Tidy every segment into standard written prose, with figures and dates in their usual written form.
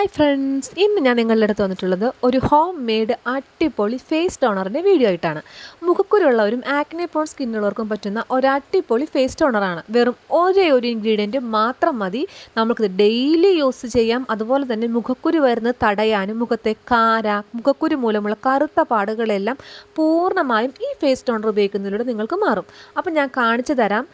Hi friends, ഇന്ന് ഞാൻ നിങ്ങളുടെ അടുത്ത് വന്നിട്ടുള്ളത് ഒരു ഹോം മെയ്ഡ് അടിപൊളി ഫേസ് ടോണറിൻ്റെ വീഡിയോ ആയിട്ടാണ്. മുഖക്കുരുള്ളവരും ആക്നെ പ്രോൺ സ്കിന്നുള്ളവർക്കും പറ്റുന്ന ഒരു അടിപൊളി ഫേസ് ടോണറാണ്. വെറും ഒരേ ഒരു ഇൻഗ്രീഡിയൻറ്റ് മാത്രം മതി നമുക്കിത് ഡെയിലി യൂസ് ചെയ്യാം. അതുപോലെ തന്നെ മുഖക്കുരു വരുന്നത് തടയാനും മുഖത്തെ കാര, മുഖക്കുരു മൂലമുള്ള കറുത്ത പാടുകളെല്ലാം പൂർണ്ണമായും ഈ ഫേസ് ടോണർ ഉപയോഗിക്കുന്നതിലൂടെ നിങ്ങൾക്ക് മാറും. അപ്പം ഞാൻ കാണിച്ചു തരാം.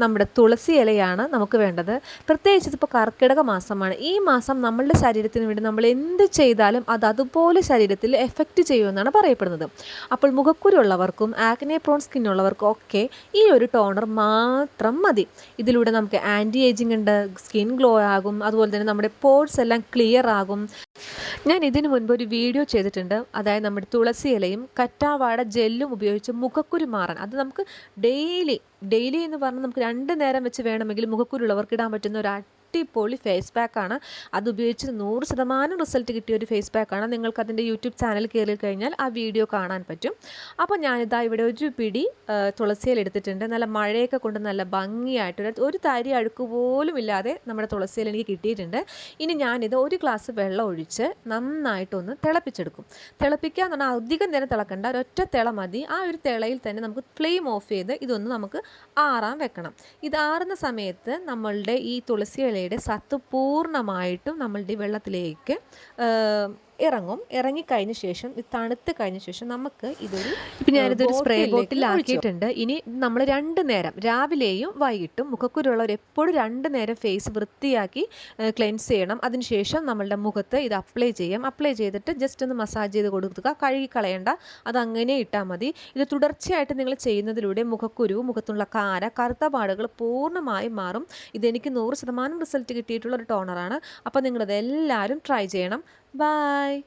നമ്മുടെ തുളസി ഇലയാണ് നമുക്ക് വേണ്ടത്. പ്രത്യേകിച്ച് ഇപ്പോൾ കർക്കിടക മാസമാണ്. ഈ മാസം നമ്മളുടെ ശരീരത്തിന് വേണ്ടി നമ്മൾ എന്ത് ചെയ്താലും അത് അതുപോലെ ശരീരത്തിൽ എഫക്റ്റ് ചെയ്യുമെന്നാണ് പറയപ്പെടുന്നത്. അപ്പോൾ മുഖക്കുരുള്ളവർക്കും ആക്നെ പ്രോൺ സ്കിന്നുള്ളവർക്കും ഒക്കെ ഈ ഒരു ടോണർ മാത്രം മതി. ഇതിലൂടെ നമുക്ക് ആൻറ്റി ഏജിങ് ഉണ്ട്, സ്കിൻ ഗ്ലോ ആകും, അതുപോലെ തന്നെ നമ്മുടെ പോർസ് എല്ലാം ക്ലിയർ ആകും. ഞാൻ ഇതിനു മുൻപ് ഒരു വീഡിയോ ചെയ്തിട്ടുണ്ട്. അതായത് നമ്മുടെ തുളസി ഇലയും കറ്റാവാട ജെല്ലും ഉപയോഗിച്ച് മുഖക്കുരു മാറാൻ. അത് നമുക്ക് ഡെയിലി എന്ന് പറഞ്ഞാൽ നമുക്ക് 2 നേരം വെച്ച് വേണമെങ്കിൽ മുഖക്കുരുള്ളവർക്ക് ഇടാൻ പറ്റുന്ന ഒരു അടിപൊളി ഫേസ് പാക്കാണ്. അത് ഉപയോഗിച്ച് 100% റിസൾട്ട് കിട്ടിയ ഒരു ഫേസ് പാക്കാണ്. നിങ്ങൾക്ക് അതിൻ്റെ യൂട്യൂബ് ചാനൽ കയറി കഴിഞ്ഞാൽ ആ വീഡിയോ കാണാൻ പറ്റും. അപ്പോൾ ഞാനിതാ ഇവിടെ ഒരു പിടി തുളസിയില എടുത്തിട്ടുണ്ട്. നല്ല മഴയൊക്കെ കൊണ്ട് നല്ല ഭംഗിയായിട്ട് ഒരു തരി അഴുക്ക് പോലും ഇല്ലാതെ നമ്മുടെ തുളസിയില എനിക്ക് കിട്ടിയിട്ടുണ്ട്. ഇനി ഞാനിത് ഒരു ഗ്ലാസ് വെള്ളം ഒഴിച്ച് നന്നായിട്ടൊന്ന് തിളപ്പിച്ചെടുക്കും. തിളപ്പിക്കുക എന്ന് പറഞ്ഞാൽ അധികം നേരം തിളക്കണ്ട, ഒരൊറ്റ തിള മതി. ആ ഒരു തിളയിൽ തന്നെ നമുക്ക് ഫ്ലെയിം ഓഫ് ചെയ്ത് ഇതൊന്ന് നമുക്ക് ആറാൻ വെക്കണം. ഇത് ആറുന്ന സമയത്ത് നമ്മളുടെ ഈ തുളസി ഇലയുടെ സത്ത് പൂർണ്ണമായിട്ടും നമ്മളുടെ വെള്ളത്തിലേക്ക് ഇറങ്ങിക്കഴിഞ്ഞ ശേഷം തണുത്ത് കഴിഞ്ഞ ശേഷം നമുക്ക് ഇപ്പം ഞാനിതൊരു സ്പ്രേ ബോട്ടിലാക്കിയിട്ടുണ്ട്. ഇനി നമ്മൾ 2 നേരം രാവിലെയും വൈകിട്ടും മുഖക്കുരുള്ളവർ എപ്പോഴും 2 നേരം ഫേസ് വൃത്തിയാക്കി ക്ലെൻസ് ചെയ്യണം. അതിനുശേഷം നമ്മളുടെ മുഖത്ത് ഇത് അപ്ലൈ ചെയ്യാം. അപ്ലൈ ചെയ്തിട്ട് ജസ്റ്റ് ഒന്ന് മസാജ് ചെയ്ത് കൊടുക്കുക. കഴുകി കളയണ്ട, അതങ്ങനെ ഇട്ടാൽ മതി. ഇത് തുടർച്ചയായിട്ട് നിങ്ങൾ ചെയ്യുന്നതിലൂടെ മുഖക്കുരു, മുഖത്തുള്ള കാര, കറുത്ത പാടുകൾ പൂർണ്ണമായും മാറും. ഇതെനിക്ക് 100% റിസൾട്ട് കിട്ടിയിട്ടുള്ള ഒരു ടോണറാണ്. അപ്പോൾ നിങ്ങളത് എല്ലാവരും ട്രൈ ചെയ്യണം. Bye.